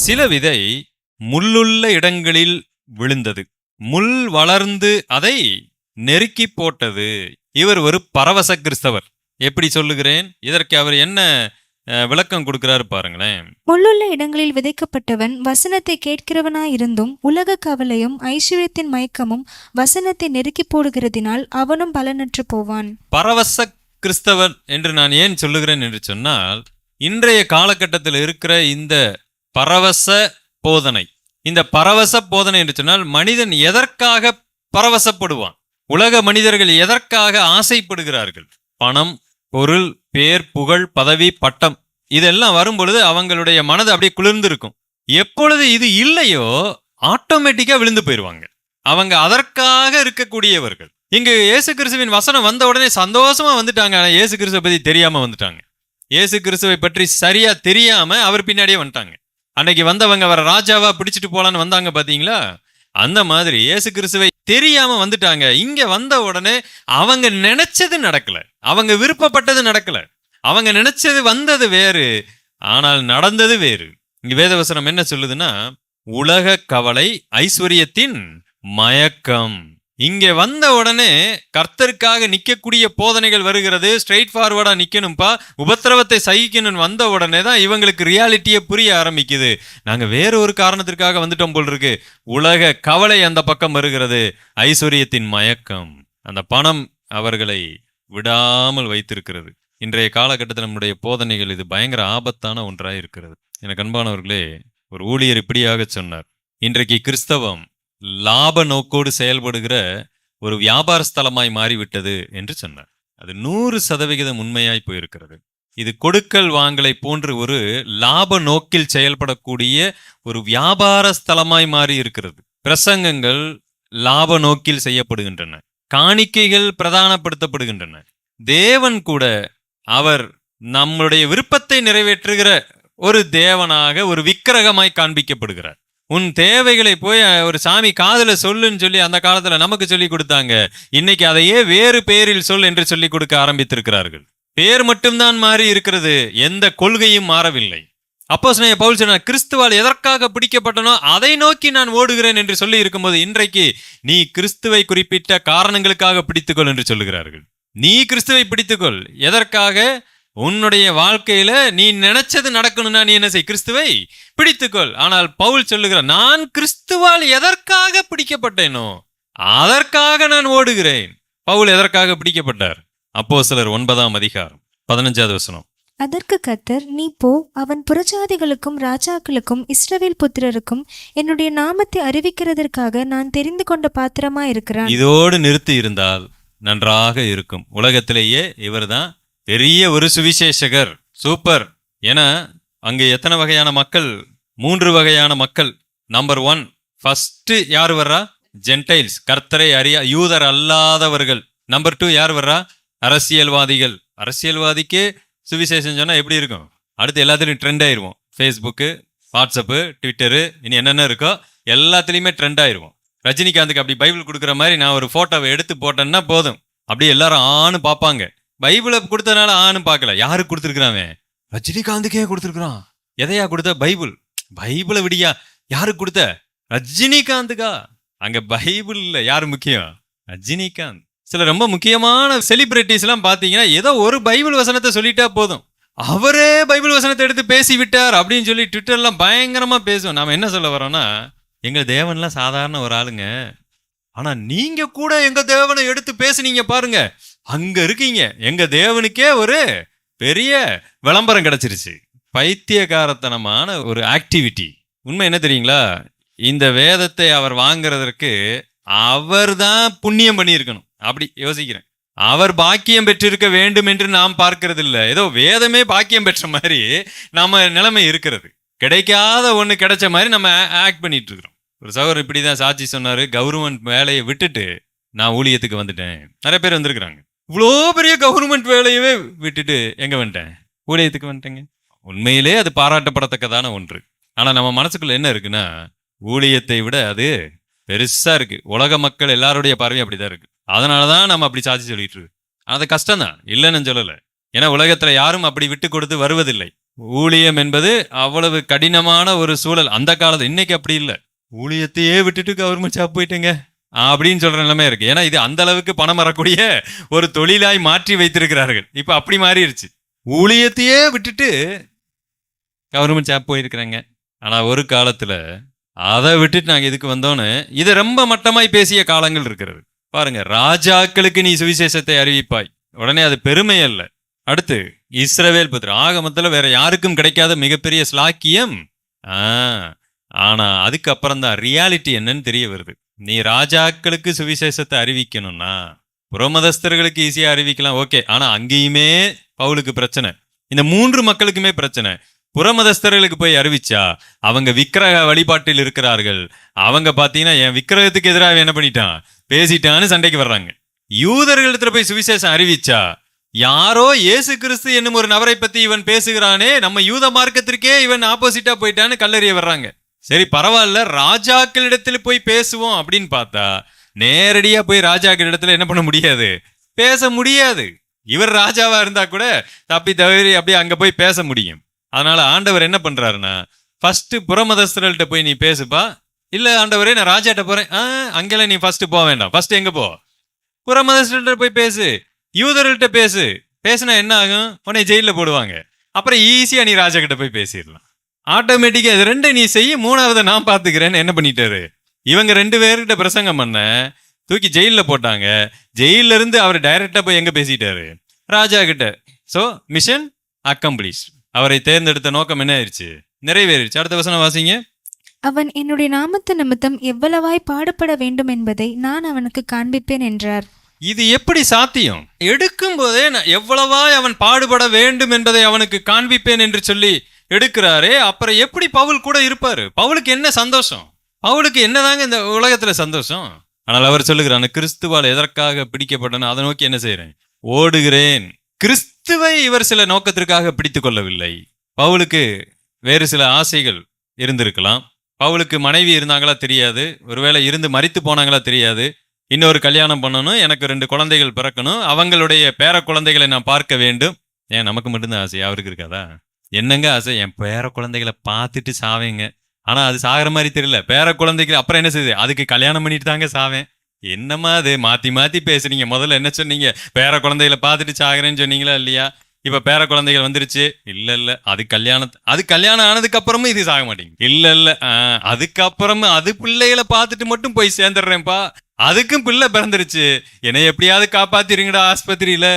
சில விதை முள்ளுள்ள இடங்களில் விழுந்தது. முள் வளர்ந்து அதை நெருக்கி போட்டது. இவர் ஒரு பரவச கிறிஸ்தவர். எப்படி சொல்லுகிறேன்? இதற்கு அவர் என்ன விளக்கம் கொடுக்கிறாரு பாருங்களேன். முள்ளுள்ள இடங்களில் விதைக்கப்பட்டவன் வசனத்தை கேட்கிறவனாயிருந்தும் உலக கவலையும் ஐஸ்வர்யத்தின் மயக்கமும் வசனத்தை நெருக்கி போடுகிறதினால் அவனும் பலனற்று போவான். பரவச கிறிஸ்தவர் என்று நான் ஏன் சொல்லுகிறேன் என்று சொன்னால், இன்றைய காலகட்டத்தில் இருக்கிற இந்த பரவச போதனை, இந்த பரவச போதனை என்று சொன்னால் மனிதன் எதற்காக பரவசப்படுவான்? உலக மனிதர்கள் எதற்காக ஆசைப்படுகிறார்கள்? பணம், பொருள், பேர், புகழ், பதவி, பட்டம், இதெல்லாம் வரும்பொழுது அவங்களுடைய மனது அப்படியே குளிர்ந்திருக்கும். எப்பொழுது இது இல்லையோ ஆட்டோமேட்டிக்கா விழுந்து போயிடுவாங்க. அவங்க அதற்காக இருக்கக்கூடியவர்கள். இங்கு இயேசு கிறிஸ்துவின் வசனம் வந்த உடனே சந்தோஷமா வந்துட்டாங்க. ஆனா இயேசு கிறிஸ்துவை பத்தி தெரியாம வந்துட்டாங்க. இயேசு கிறிஸ்துவை பற்றி சரியா தெரியாம அவர் பின்னாடியே வந்துட்டாங்க. அன்னைக்கு வந்தவங்க அவரை ராஜாவா பிடிச்சிட்டு போலான்னு வந்தாங்க பாத்தீங்களா? அந்த மாதிரி இயேசு கிறிஸ்துவை தெரியாம வந்துட்டாங்க. இங்க வந்த உடனே அவங்க நினைச்சது நடக்கல, அவங்க விருப்பப்பட்டது நடக்கல. அவங்க நினைச்சது வந்தது வேறு, ஆனால் நடந்தது வேறு. இங்க வேதவசனம் என்ன சொல்லுதுன்னா, உலக கவலை, ஐஸ்வர்யத்தின் மயக்கம். இங்க வந்த உடனே கர்த்தருக்காக நிக்கக்கூடிய போதனைகள் வருகிறது. ஸ்ட்ரெயிட் ஃபார்வர்டா நிக்கணும்பா, உபத்திரவத்தை சகிக்கணும்னு வந்த உடனே தான் இவங்களுக்கு ரியாலிட்டியே புரிய ஆரம்பிக்குது. நாங்க வேற ஒரு காரணத்திற்காக வந்துட்டோம் போல் இருக்கு. உலக கவலை அந்த பக்கம் வருகிறது, ஐஸ்வர்யத்தின் மயக்கம், அந்த பணம் அவர்களை விடாமல் வைத்திருக்கிறது. இன்றைய காலகட்டத்தில் நம்முடைய போதனைகள் இது பயங்கர ஆபத்தான ஒன்றாக இருக்கிறது. எனக்கு அன்பானவர்களே, ஒரு ஊழியர் இப்படியாக சொன்னார், இன்றைக்கு கிறிஸ்தவம் லாப நோக்கோடு செயல்படுகிற ஒரு வியாபார ஸ்தலமாய் மாறிவிட்டது என்று சொன்னார். அது 100% உண்மையாய் போயிருக்கிறது. இது கொடுக்கல் வாங்கலை போன்று ஒரு லாப நோக்கில் செயல்படக்கூடிய ஒரு வியாபார ஸ்தலமாய் மாறி இருக்கிறது. பிரசங்கங்கள் லாப நோக்கில் செய்யப்படுகின்றன, காணிக்கைகள் பிரதானப்படுத்தப்படுகின்றன. தேவன் கூட அவர் நம்முடைய விருப்பத்தை நிறைவேற்றுகிற ஒரு தேவனாக, ஒரு விக்கிரகமாய் காண்பிக்கப்படுகிறார். உன் தேவைகளை போய் ஒரு சாமி காதுல சொல்லுன்னு சொல்லி அந்த காலத்துல நமக்கு சொல்லி கொடுத்தாங்க. இன்னைக்கு அதையே வேறு பெயரில் சொல் என்று சொல்லி கொடுக்க ஆரம்பித்திருக்கிறார்கள். பேர் மட்டும்தான் மாறி இருக்கிறது, எந்த கொள்கையும் மாறவில்லை. அப்போஸ்தலனாகிய பவுல் சொன்னார், கிறிஸ்துவால் எதற்காக பிடிக்கப்பட்டனோ அதை நோக்கி நான் ஓடுகிறேன் என்று சொல்லி இருக்கும்போது, இன்றைக்கு நீ கிறிஸ்துவை குறிப்பிட்ட காரணங்களுக்காக பிடித்துக்கொள் என்று சொல்லுகிறார்கள். நீ கிறிஸ்துவை பிடித்துக்கொள். எதற்காக? உன்னுடைய வாழ்க்கையில நீ நினைச்சது நடக்கணும்னா நீ என்ன செய்? கிறிஸ்துவை பிடித்துக்கொள். ஆனால் பவுல் சொல்லுகிறார், நான் கிறிஸ்துவால் எதற்காக பிடிக்கப்பட்டேனோ அதற்காக நான் ஓடுகிறேன். பவுல் எதற்காக பிடிக்கப்பட்டார்? அப்போஸ்தலர் 9ஆம் அதிகாரம் 15வது வசனம். அதற்கு கர்த்தர், நீ போ, அவன் புறஜாதிகளுக்கும் ராஜாக்களுக்கும் இஸ்ரவேல் புத்திரருக்கும் என்னுடைய நாமத்தை அறிவிக்கிறதற்காக நான் தெரிந்து கொண்ட பாத்திரமா இருக்கிறான். இதோடு நிறுத்தி இருந்தால் நன்றாக இருக்கும். உலகத்திலேயே இவர்தான் பெரிய ஒரு சுவிசேஷகர். சூப்பர். ஏன்னா அங்கே எத்தனை வகையான மக்கள்? 3 வகையான மக்கள். நம்பர் 1, ஃபர்ஸ்ட் யார் வர்றா? ஜென்டைல்ஸ், கர்த்தரை அறியா யூதர் அல்லாதவர்கள். நம்பர் 2 யார் வர்றா? அரசியல்வாதிகள். அரசியல்வாதிக்கு சுவிசேஷம் சொன்னா எப்படி இருக்கும்? அடுத்து எல்லாத்துலயும் ட்ரெண்ட் ஆயிருவோம். ஃபேஸ்புக்கு, வாட்ஸ்அப்பு, ட்விட்டரு, இனி என்னென்ன இருக்கோ எல்லாத்துலயுமே ட்ரெண்ட் ஆயிருவோம். ரஜினிகாந்துக்கு அப்படி பைபிள் கொடுக்குற மாதிரி நான் ஒரு போட்டோவை எடுத்து போட்டேன்னா போதும், அப்படியே எல்லாரும் ஆணு பார்ப்பாங்க. பைபிளை கொடுத்தனால ஆணு பார்க்கல, யாருக்கு கொடுத்துருக்குறான்? ரஜினிகாந்துக்கே கொடுத்துருக்குறான். எதையா கொடுத்த? பைபிள். பைபிளை விடியா? யாருக்கு கொடுத்த? ரஜினிகாந்துக்கா. அங்க பைபிள் இல்ல, யாரு முக்கியம்? ரஜினிகாந்த். சில ரொம்ப முக்கியமான செலிபிரிட்டிஸ் எல்லாம் பாத்தீங்கன்னா ஏதோ ஒரு பைபிள் வசனத்தை சொல்லிட்டா போதும், அவரே பைபிள் வசனத்தை எடுத்து பேசி விட்டார் அப்படின்னு சொல்லி ட்விட்டர்லாம் பயங்கரமா பேசுவோம். நாம என்ன சொல்ல வரோம்னா, எங்க தேவன்லாம் சாதாரண ஒரு ஆளுங்க, ஆனா நீங்க கூட எங்க தேவனை எடுத்து பேசுனீங்க பாருங்க, அங்க இருக்கீங்க. எங்க தேவனுக்கே ஒரு பெரிய விளம்பரம் கிடைச்சிருச்சு. பைத்தியகாரத்தனமான ஒரு ஆக்டிவிட்டி. உண்மை என்ன தெரியுங்களா? இந்த வேதத்தை அவர் வாங்குறதற்கு அவர் தான் புண்ணியம் பண்ணியிருக்கணும். அப்படி யோசிக்கிறேன். அவர் பாக்கியம் பெற்றிருக்க வேண்டும் என்று நாம் பார்க்கறது இல்லை. ஏதோ வேதமே பாக்கியம் பெற்ற மாதிரி நம்ம நிலைமை இருக்கிறது. கிடைக்காத ஒண்ணு கிடைச்ச மாதிரி நம்ம ஆக்ட் பண்ணிட்டு இருக்கிறோம். ஒரு சகோதரர் இப்படிதான் சாட்சி சொன்னாரு, கவர்மெண்ட் வேலையை விட்டுட்டு நான் ஊழியத்துக்கு வந்துட்டேன். நிறைய பேர் வந்திருக்கிறாங்க. இவ்வளோ பெரிய கவர்மெண்ட் வேலையவே விட்டுட்டு எங்க வந்துட்டேன்? ஊழியத்துக்கு வந்துட்டேங்க. உண்மையிலே அது பாராட்டப்படத்தக்கதான ஒன்று. ஆனா நம்ம மனசுக்குள்ள என்ன இருக்குன்னா, ஊழியத்தை விட அது பெருசா இருக்கு. உலக மக்கள் எல்லாருடைய பார்வையும் அப்படிதான் இருக்கு. அதனாலதான் நம்ம அப்படி சாட்சி சொல்லிட்டு இருக்கு. அது கஷ்டம் தான், இல்லைன்னு சொல்லலை. ஏன்னா உலகத்துல யாரும் அப்படி விட்டு கொடுத்து வருவதில்லை. ஊழியம் என்பது அவ்வளவு கடினமான ஒரு சூழல் அந்த காலத்து. இன்னைக்கு அப்படி இல்லை. ஊழியத்தையே விட்டுட்டு கவர்மெண்ட் ஜாப் போயிட்டுங்க அப்படின்னு சொல்ற நிலைமை இருக்கு. ஏன்னா இது அந்த அளவுக்கு பணம் வரக்கூடிய ஒரு தொழிலாய் மாற்றி வைத்திருக்கிறார்கள். இப்ப அப்படி மாறிடுச்சு. ஊழியத்தையே விட்டுட்டு கவர்மெண்ட் ஜாப் போயிருக்கிறாங்க. ஆனா ஒரு காலத்துல அதை விட்டுட்டு நாங்க இதுக்கு வந்தோன்னு இதை ரொம்ப மட்டமாய் பேசிய காலங்கள் இருக்கிறது. பாருங்க, ராஜாக்களுக்கு நீ சுவிசேஷத்தை அறிவிப்பாய். உடனே அது பெருமை அல்ல. அடுத்து இஸ்ரவேல் புத்திரர், ஆகமத்துல வேற யாருக்கும் கிடைக்காத மிகப்பெரிய ஸ்லாக்கியம். ஆனா அதுக்கப்புறம் தான் ரியாலிட்டி என்னன்னு தெரிய வருது. நீ ராஜாக்களுக்கு சுவிசேஷத்தை அறிவிக்கணும்னா புறமதஸ்தர்களுக்கு ஈஸியா அறிவிக்கலாம், ஓகே. ஆனா அங்கேயுமே பவுலுக்கு பிரச்சனை. இந்த 3 மக்களுக்குமே பிரச்சனை. புறமதஸ்தர்களுக்கு போய் அறிவிச்சா அவங்க விக்கிரக வழிபாட்டில் இருக்கிறார்கள். அவங்க பாத்தீங்கன்னா என் விக்கிரகத்துக்கு எதிராக என்ன பண்ணிட்டான், பேசிட்டான்னு சண்டைக்கு வர்றாங்க. யூதர்களிடத்துல போய் சுவிசேஷம் அறிவிச்சா யாரோ இயேசு கிறிஸ்து என்னும் ஒரு நபரை பத்தி இவன் பேசுகிறானே, நம்ம யூத மார்க்கத்திற்கே இவன் ஆப்போசிட்டா போயிட்டான்னு கல்லறிய வர்றாங்க. சரி பரவாயில்ல, ராஜாக்களிடத்துல போய் பேசுவோம் அப்படின்னு பார்த்தா நேரடியா போய் ராஜாக்களிடத்துல என்ன பண்ண முடியாது, பேச முடியாது. இவர் ராஜாவா இருந்தா கூட தப்பி தவறி அப்படியே அங்க போய் பேச முடியும். அதனால ஆண்டவர் என்ன பண்றாருன்னா, ஃபர்ஸ்ட் புறமதஸ்தர்கள்ட்ட போய் நீ பேசுப்பா. இல்ல ஆண்டவரே நான் ராஜாட்ட போறேன், அங்கெல்லாம் நீ ஃபர்ஸ்ட் போக வேண்டாம். ஃபர்ஸ்ட் எங்க போ, புறமதஸ்தர்கள்ட்ட போய் பேசு, யூதர்கள்ட்ட பேசு. பேசுனா என்ன ஆகும், உன்னை ஜெயில போடுவாங்க. அப்புறம் ஈஸியா நீ ராஜா கிட்ட போய் பேசிடலாம். ஆட்டோமேட்டிக்கா இது 2 நீ செய்ய, 3ஆவதை நான் பாத்துக்கிறேன்னு என்ன பண்ணிட்டாரு, இவங்க 2 பேர்கிட்ட பிரசங்கம் பண்ண தூக்கி ஜெயில போட்டாங்க. ஜெயில இருந்து அவர் டைரக்டா போய் எங்க பேசிட்டாரு, ராஜா கிட்ட. So mission accomplish. அவரை தேர்ந்தெடுத்த நோக்கம் என்ன ஆயிடுச்சு, நிறைவேறிடுச்சு. அடுத்த வசனம் வாசிங்க. அவன் என்னுடைய நாமத்து நிமித்தம் எவ்வளவாய் பாடுபட வேண்டும் என்பதை நான் அவனுக்கு காண்பிப்பேன் என்றார். இது எப்படி சாத்தியம்? எடுக்கும் போதே எவ்வளவாய் அவன் பாடுபட வேண்டும் என்பதை அவனுக்கு காண்பிப்பேன் என்று சொல்லி எடுக்கிறாரே, அப்புறம் எப்படி பவுல் கூட இருப்பாரு? பவுலுக்கு என்ன சந்தோஷம்? பவுலுக்கு என்னதாங்க இந்த உலகத்துல சந்தோஷம்? ஆனால் அவர் சொல்லுகிறான், கிறிஸ்துவால் எதற்காக பிடிக்கப்பட்டன அதை நோக்கி என்ன செய்யறேன், ஓடுகிறேன். கிறிஸ்துவை இவர் சில நோக்கத்திற்காக பிடித்து கொள்ளவில்லை. பவுலுக்கு வேறு சில ஆசைகள் இருந்திருக்கலாம். பவுலுக்கு மனைவி இருந்தாங்களா தெரியாது, ஒருவேளை இருந்து மரித்து போனாங்களா தெரியாது. இன்னொரு கல்யாணம் பண்ணணும், எனக்கு 2 குழந்தைகள் பிறக்கணும், அவங்களுடைய பேர குழந்தைகளை நான் பார்க்க வேண்டும். ஏன் நமக்கு மட்டும்தான் ஆசை, அவருக்கு இருக்காதா? என்னங்க ஆசை, என் பேர குழந்தைகளை பார்த்துட்டு சாவேங்க. ஆனா அது சாகிற மாதிரி தெரியல. பேர குழந்தைகள் அப்புறம் என்ன செய்யுது, அதுக்கு கல்யாணம் பண்ணிட்டு தாங்க சாவேன். என்னம்மா அது மாத்தி மாத்தி பேசுறீங்க? முதல்ல என்ன சொன்னீங்க, பேர குழந்தைகளை பார்த்துட்டு சாகுறேன்னு சொன்னீங்களா இல்லையா? இப்ப பேர குழந்தைகள் வந்துருச்சு. இல்ல அது கல்யாணம் ஆனதுக்கு அப்புறமும் இது சாக மாட்டீங்க. இல்ல அதுக்கப்புறமும் அது பிள்ளைகளை பார்த்துட்டு மட்டும் போய் சேர்ந்துடுறேன்ப்பா, அதுக்கும் பிள்ளை பிறந்துருச்சு, என்னை எப்படியாவது காப்பாத்திருங்கடா ஆஸ்பத்திரியில.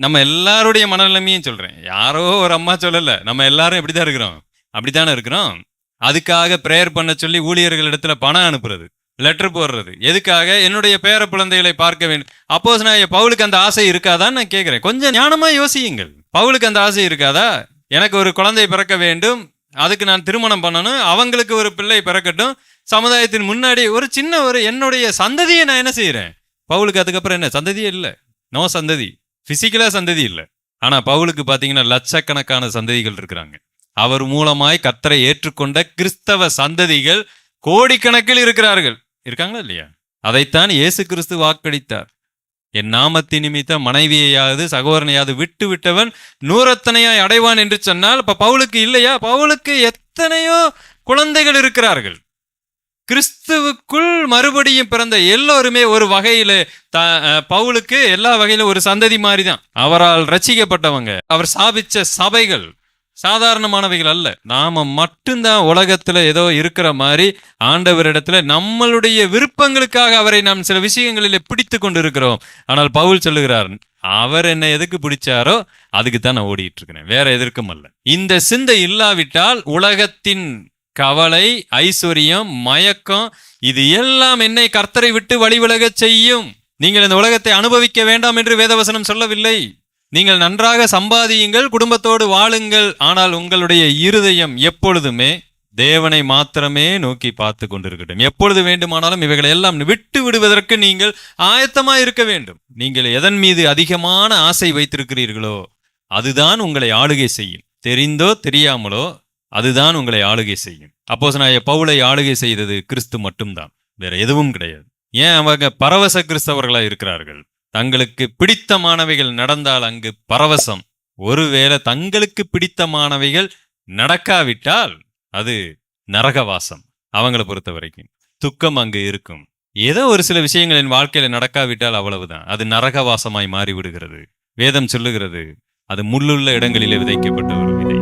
நம்ம எல்லாருடைய மனநிலைமையும் சொல்றேன், யாரோ ஒரு அம்மா சொல்லல, நம்ம எல்லாரும் எப்படிதான் இருக்கிறோம், அப்படித்தானே இருக்கிறோம். அதுக்காக பிரேயர் பண்ண சொல்லி ஊழியர்கள் இடத்துல பணம் அனுப்புறது, லெட்டர் போடுறது, எதுக்காக, என்னுடைய பேர குழந்தைகளை பார்க்க வேண்டும். அப்போஸ்தலனாகிய பவுலுக்கு அந்த ஆசை இருக்காதான்னு நான் கேட்கிறேன். கொஞ்சம் ஞானமா யோசியுங்கள். பவுலுக்கு அந்த ஆசை இருக்காதா? எனக்கு ஒரு குழந்தை பிறக்க வேண்டும், அதுக்கு நான் திருமணம் பண்ணணும், அவங்களுக்கு ஒரு பிள்ளை பிறக்கட்டும், சமுதாயத்தின் முன்னாடி ஒரு சின்ன ஒரு என்னுடைய சந்ததியை நான் என்ன செய்யறேன். பவுலுக்கு அதுக்கப்புறம் என்ன சந்ததியே இல்லை, நோ சந்ததி, பிசிக்கலா சந்ததி இல்லை. ஆனா பவுலுக்கு பாத்தீங்கன்னா லட்சக்கணக்கான சந்ததிகள் இருக்கிறாங்க. அவர் மூலமாய் கர்த்தரை ஏற்றுக்கொண்ட கிறிஸ்தவ சந்ததிகள் கோடிக்கணக்கில் இருக்கிறார்கள். இருக்காங்களா இல்லையா? அதைத்தான் இயேசு கிறிஸ்து வாக்களித்தார். என் நாமத்தின் நிமித்த மனைவியையாவது சகோதரனையாவது விட்டு விட்டவன் 100 அடைவான் என்று சொன்னால், இப்ப பவுலுக்கு இல்லையா? பவுலுக்கு எத்தனையோ குழந்தைகள் இருக்கிறார்கள். கிறிஸ்துவுக்குள் மறுபடியும் பிறந்த எல்லோருமே ஒரு வகையில பவுலுக்கு எல்லா வகையிலும் ஒரு சந்ததி மாதிரி தான். அவரால் ரட்சிக்கப்பட்டவங்க. அவர் ஸ்தாபிச்ச சபைகள் சாதாரணமானவைகள் அல்ல. நாம மட்டும்தான் உலகத்துல ஏதோ இருக்கிற மாதிரி ஆண்டவரிடத்துல நம்மளுடைய விருப்பங்களுக்காக அவரை நாம் சில விஷயங்களில் பிடித்து கொண்டு இருக்கிறோம். ஆனால் பவுல் சொல்லுகிறார், அவர் என்னை எதுக்கு பிடிச்சாரோ அதுக்கு தான் நான் ஓடிட்டு இருக்கிறேன், வேற எதற்கும் அல்ல. இந்த சிந்தை இல்லாவிட்டால் உலகத்தின் கவலை, ஐஸ்வர்யம், மயக்கம், இது எல்லாம் என்னை கர்த்தரை விட்டு வழிவிலகச் செய்யும். நீங்கள் இந்த உலகத்தை அனுபவிக்க வேண்டாம் என்று வேதவசனம் சொல்லவில்லை. நீங்கள் நன்றாக சம்பாதியுங்கள், குடும்பத்தோடு வாழுங்கள், ஆனால் உங்களுடைய இருதயம் எப்பொழுதுமே தேவனை மாத்திரமே நோக்கி பார்த்து கொண்டிருக்கட்டும். எப்பொழுது வேண்டுமானாலும் இவைகளை எல்லாம் விட்டு விடுவதற்கு நீங்கள் ஆயத்தமாய் இருக்க வேண்டும். நீங்கள் எதன் மீது அதிகமான ஆசை வைத்திருக்கிறீர்களோ அதுதான் உங்களை ஆளுகை செய்யும். தெரிந்தோ தெரியாமலோ அதுதான் உங்களை ஆளுகை செய்யும். அப்போஸ்தலனாகிய பவுலை ஆளுகை செய்தது கிறிஸ்து மட்டும்தான், வேற எதுவும் கிடையாது. ஏன் அவங்க பரவச கிறிஸ்தவர்களா இருக்கிறார்கள்? தங்களுக்கு பிடித்தமானவைகள் நடந்தால் அங்கு பரவசம். ஒருவேளை தங்களுக்கு பிடித்தமானவைகள் நடக்காவிட்டால் அது நரகவாசம். அவங்கள பொறுத்த வரைக்கும் துக்கம் அங்கு இருக்கும். ஏதோ ஒரு சில விஷயங்கள் என் வாழ்க்கையில நடக்காவிட்டால் அவ்வளவுதான், அது நரகவாசமாய் மாறி விடுகிறது. வேதம் சொல்லுகிறது அது முள்ளுள்ள இடங்களிலே விதைக்கப்பட்ட ஒரு விதை.